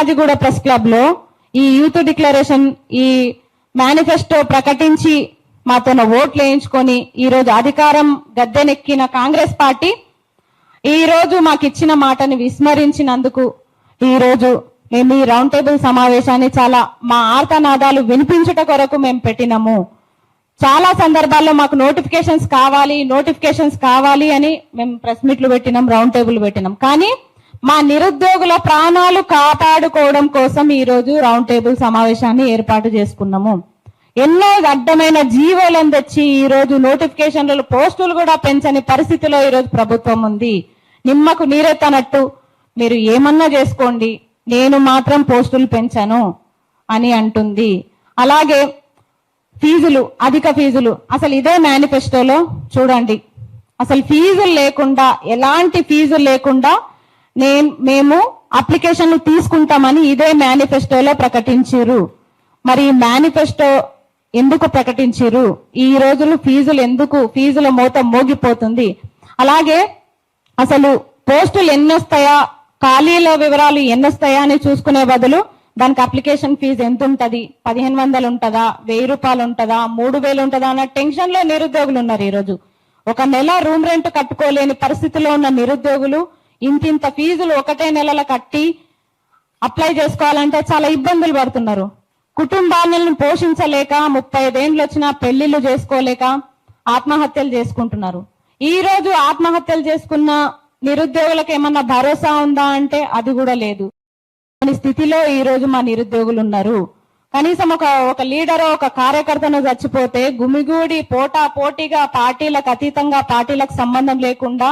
Somajiguda press club లో ఈ youth declaration ఈ మేనిఫెస్టో ప్రకటించి మాతో ఓట్లు వేయించుకొని ఈ రోజు అధికారం గద్దెనెక్కిన కాంగ్రెస్ పార్టీ ఈ రోజు మాకు ఇచ్చిన మాటని విస్మరించినందుకు ఈ రోజు మేము ఈ రౌండ్ టేబుల్ సమావేశాన్ని చాలా మా ఆర్తనాదాలు వినిపించుట కొరకు మేము పెట్టినాము. చాలా సందర్భాల్లో మాకు నోటిఫికేషన్స్ కావాలి అని మేము ప్రెస్ మీట్లు పెట్టినాం, రౌండ్ టేబుల్ పెట్టినాం. కానీ మా నిరుద్యోగుల ప్రాణాలు కాపాడుకోవడం కోసం ఈ రోజు రౌండ్ టేబుల్ సమావేశాన్ని ఏర్పాటు చేసుకున్నాము. ఎన్నో అడ్డమైన జీవోలను తెచ్చి ఈ రోజు నోటిఫికేషన్లలో పోస్టులు కూడా పెంచని పరిస్థితిలో ఈ రోజు ప్రభుత్వం ఉంది. నిమ్మకు నీరెత్తనట్టు మీరు ఏమన్నా చేసుకోండి, నేను మాత్రం పోస్టులు పెంచను అని అంటుంది. అలాగే ఫీజులు, అధిక ఫీజులు, అసలు ఇదే మేనిఫెస్టోలో చూడండి, అసలు ఫీజులు లేకుండా, ఎలాంటి ఫీజులు లేకుండా మేము అప్లికేషన్లు తీసుకుంటామని ఇదే మేనిఫెస్టోలో ప్రకటించారు. మరి ఈ మేనిఫెస్టో ఎందుకు ప్రకటించారు? ఈ రోజులు ఫీజుల మోత మోగిపోతుంది. అలాగే అసలు పోస్టులు ఎన్నొస్తాయా, ఖాళీల వివరాలు ఎన్నొస్తాయా అని చూసుకునే బదులు దానికి అప్లికేషన్ ఫీజు ఎంత ఉంటది, 1500 ఉంటుందా, 1000 రూపాయలు ఉంటుందా, 3000 ఉంటుందా అన్న టెన్షన్ లో నిరుద్యోగులు ఉన్నారు. ఈ రోజు ఒక నెల రూమ్ రెంట్ కట్టుకోలేని పరిస్థితిలో ఉన్న నిరుద్యోగులు ఇంతింత ఫీజులు ఒకటే నెలలో కట్టి అప్లై చేసుకోవాలంటే చాలా ఇబ్బందులు పడుతున్నారు. కుటుంబాలను పోషించలేక 35 ఏళ్ళు వచ్చినా పెళ్లిళ్ళు చేసుకోలేక ఆత్మహత్యలు చేసుకుంటున్నారు. ఈ రోజు ఆత్మహత్యలు చేసుకున్న నిరుద్యోగులకు ఏమన్నా భరోసా ఉందా అంటే అది కూడా లేదు. అనే స్థితిలో ఈ రోజు మా నిరుద్యోగులు ఉన్నారు. కనీసం ఒక లీడర్, ఒక కార్యకర్తను చచ్చిపోతే గుమిగూడి పోటీగా పార్టీలకు అతీతంగా, పార్టీలకు సంబంధం లేకుండా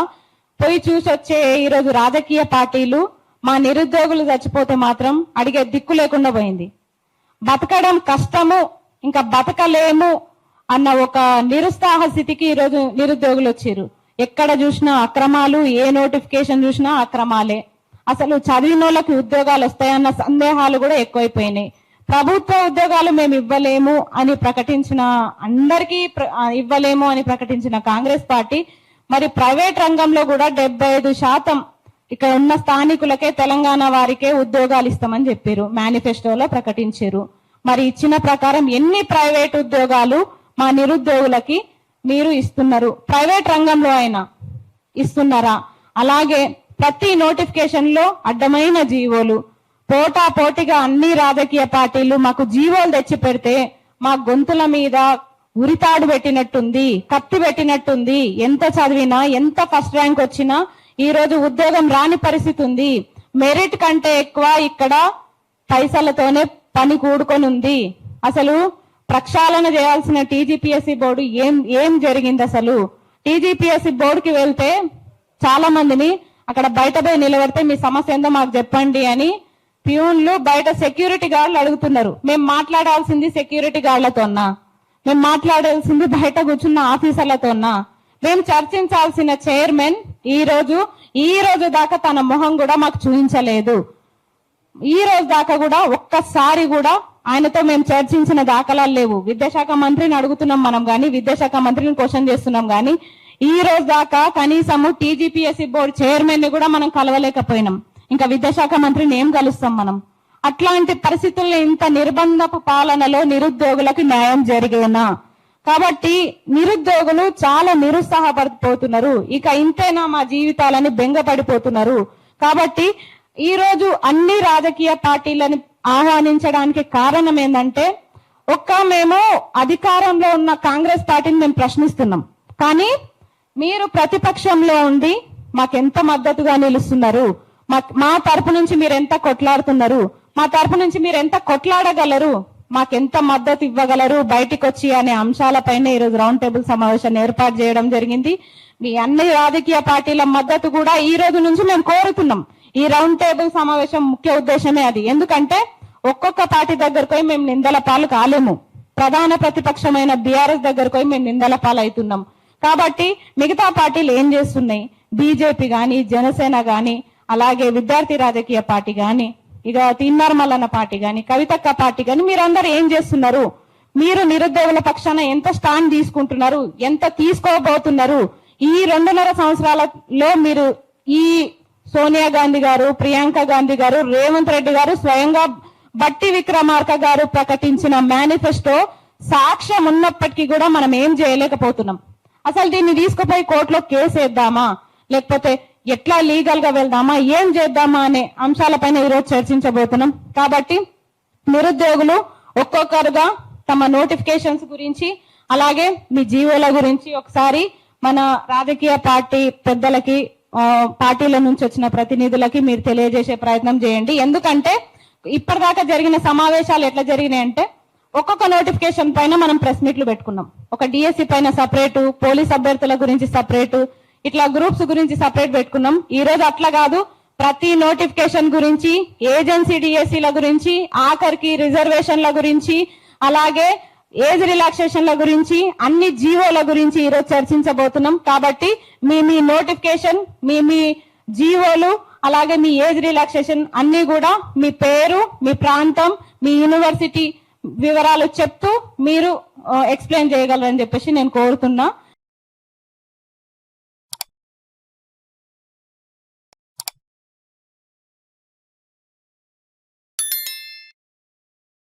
పోయి చూసొచ్చే ఈ రోజు రాజకీయ పార్టీలు మా నిరుద్యోగులు చచ్చిపోతే మాత్రం అడిగే దిక్కు లేకుండా పోయింది. బతకడం కష్టము, ఇంకా బతకలేము అన్న ఒక నిరుత్సాహ స్థితికి ఈ రోజు నిరుద్యోగులు వచ్చారు. ఎక్కడ చూసినా అక్రమాలు, ఏ నోటిఫికేషన్ చూసినా అక్రమాలే. అసలు చదివిన వాళ్ళకి ఉద్యోగాలు వస్తాయన్న సందేహాలు కూడా ఎక్కువైపోయినాయి. ప్రభుత్వ ఉద్యోగాలు మేము ఇవ్వలేము అని ప్రకటించిన, అందరికీ ఇవ్వలేము అని ప్రకటించిన కాంగ్రెస్ పార్టీ మరి ప్రైవేట్ రంగంలో కూడా 75% ఇక్కడ ఉన్న స్థానికులకే, తెలంగాణ వారికే ఉద్యోగాలు ఇస్తామని చెప్పారు, మేనిఫెస్టోలో ప్రకటించారు. మరి ఇచ్చిన ప్రకారం ఎన్ని ప్రైవేట్ ఉద్యోగాలు మా నిరుద్యోగులకి మీరు ఇస్తున్నారు? ప్రైవేట్ రంగంలో అయినా ఇస్తున్నారా? అలాగే ప్రతి నోటిఫికేషన్ లో అడ్డమైన జీవోలు, పోటాపోటీగా అన్ని రాజకీయ పార్టీలు మాకు జీవోలు తెచ్చి పెడితే మా గొంతుల మీద ఉరితాడు పెట్టినట్టుంది, కత్తి పెట్టినట్టుంది. ఎంత చదివినా, ఎంత ఫస్ట్ ర్యాంక్ వచ్చినా ఈ రోజు ఉద్యోగం రాని పరిస్థితి ఉంది. మెరిట్ కంటే ఎక్కువ ఇక్కడ పైసలతోనే పని కూడుకొని ఉంది. అసలు ప్రక్షాళన చేయాల్సిన టీజీపీఎస్సీ బోర్డు ఏం జరిగింది? అసలు టీజీపీఎస్సీ బోర్డుకి వెళ్తే చాలా మందిని అక్కడ బయట పోయి నిలబడితే మీ సమస్య ఏందో మాకు చెప్పండి అని ప్యూన్లు బయట సెక్యూరిటీ గార్డులు అడుగుతున్నారు. మేము మాట్లాడాల్సింది సెక్యూరిటీ గార్డులతోన్నా? మేము మాట్లాడాల్సింది బయట కూర్చున్న ఆఫీసర్లతోన్నా? మేము చర్చించాల్సిన చైర్మన్ ఈ రోజు దాకా తన మొహం కూడా మాకు చూపించలేదు. ఈ రోజు దాకా కూడా ఒక్కసారి కూడా ఆయనతో మేము చర్చించిన దాఖలాలు లేవు. విద్యాశాఖ మంత్రిని అడుగుతున్నాం మనం గాని, విద్యాశాఖ మంత్రిని క్వశ్చన్ చేస్తున్నాం గాని ఈ రోజు దాకా కనీసము టీజీపీఎస్సీ బోర్డు చైర్మన్ ని కూడా మనం కలవలేకపోయినాం. ఇంకా విద్యాశాఖ మంత్రిని ఏం కలుస్తాం మనం? అట్లాంటి పరిస్థితుల్లో ఇంత నిర్బంధపు పాలనలో నిరుద్యోగులకు న్యాయం జరిగేనా? కాబట్టి నిరుద్యోగులు చాలా నిరుత్సాహపడిపోతున్నారు. ఇక ఇంతేనా మా జీవితాలని బెంగపడిపోతున్నారు. కాబట్టి ఈ రోజు అన్ని రాజకీయ పార్టీలను ఆహ్వానించడానికి కారణం ఏంటంటే, మేము అధికారంలో ఉన్న కాంగ్రెస్ పార్టీని మేము ప్రశ్నిస్తున్నాం, కానీ మీరు ప్రతిపక్షంలో ఉండి మాకెంత మద్దతుగా నిలుస్తున్నారు, మా తరపు నుంచి మీరు ఎంత కొట్లాడుతున్నారు, మా తరపు నుంచి మీరు ఎంత కొట్లాడగలరు, మాకెంత మద్దతు ఇవ్వగలరు బయటికి వచ్చి అనే అంశాలపైన ఈరోజు రౌండ్ టేబుల్ సమావేశాన్ని ఏర్పాటు చేయడం జరిగింది. మీ అన్ని రాజకీయ పార్టీల మద్దతు కూడా ఈ రోజు నుంచి మేము కోరుతున్నాం. ఈ రౌండ్ టేబుల్ సమావేశం ముఖ్య ఉద్దేశమే అది. ఎందుకంటే ఒక్కొక్క పార్టీ దగ్గరకు పోయి మేము నిందల పాలు కాలేము. ప్రధాన ప్రతిపక్షమైన బీఆర్ఎస్ దగ్గరకు పోయి మేము నిందల పాలు అవుతున్నాం. కాబట్టి మిగతా పార్టీలు ఏం చేస్తున్నాయి? బీజేపీ గాని, జనసేన గాని, అలాగే విద్యార్థి రాజకీయ పార్టీ గాని, ఇక తీన్మార్ మల్లన్న పార్టీ గాని, కవితక్క పార్టీ గాని, మీరందరూ ఏం చేస్తున్నారు? మీరు నిరుద్యోగుల పక్షాన ఎంత స్టాండ్ తీసుకుంటున్నారు, ఎంత తీసుకోబోతున్నారు? ఈ 2.5 సంవత్సరాలలో మీరు ఈ సోనియా గాంధీ గారు, ప్రియాంక గాంధీ గారు, రేవంత్ రెడ్డి గారు, స్వయంగా బట్టి విక్రమార్క గారు ప్రకటించిన మేనిఫెస్టో సాక్ష్యం ఉన్నప్పటికీ కూడా మనం ఏం చేయలేకపోతున్నాం. అసలు దీన్ని తీసుకుపోయి కోర్టులో కేసు వేద్దామా, లేకపోతే ఎట్లా లీగల్ గా వెళ్దామా, ఏం చేద్దామా అనే అంశాలపైన ఈరోజు చర్చించబోతున్నాం. కాబట్టి నిరుద్యోగులు ఒక్కొక్కరుగా తమ నోటిఫికేషన్స్ గురించి, అలాగే మీ జీవోల గురించి ఒకసారి మన రాజకీయ పార్టీ పెద్దలకి, పార్టీల నుంచి వచ్చిన ప్రతినిధులకి మీరు తెలియజేసే ప్రయత్నం చేయండి. ఎందుకంటే ఇప్పటిదాకా జరిగిన సమావేశాలు ఎట్లా జరిగినాయి అంటే, ఒక్కొక్క నోటిఫికేషన్ పైన మనం ప్రెస్ మీట్లు పెట్టుకున్నాం. ఒక డిఎస్సి పైన సపరేటు, పోలీస్ అభ్యర్థుల గురించి సపరేటు, ఇట్లా గ్రూప్స్ గురించి సపరేట్ పెట్టుకున్నాం. ఈ రోజు అట్లా కాదు, ప్రతి నోటిఫికేషన్ గురించి, ఏజెన్సీ డిఎస్సీల గురించి, ఆఖరికి రిజర్వేషన్ల గురించి, అలాగే ఏజ్ రిలాక్సేషన్ల గురించి, అన్ని జీవోల గురించి ఈరోజు చర్చించబోతున్నాం. కాబట్టి మీ నోటిఫికేషన్, మీ జీవోలు, అలాగే మీ ఏజ్ రిలాక్సేషన్ అన్ని కూడా మీ పేరు, మీ ప్రాంతం, మీ యూనివర్సిటీ వివరాలు చెప్తూ మీరు ఎక్స్ప్లెయిన్ చేయగలరని చెప్పేసి నేను కోరుతున్నా.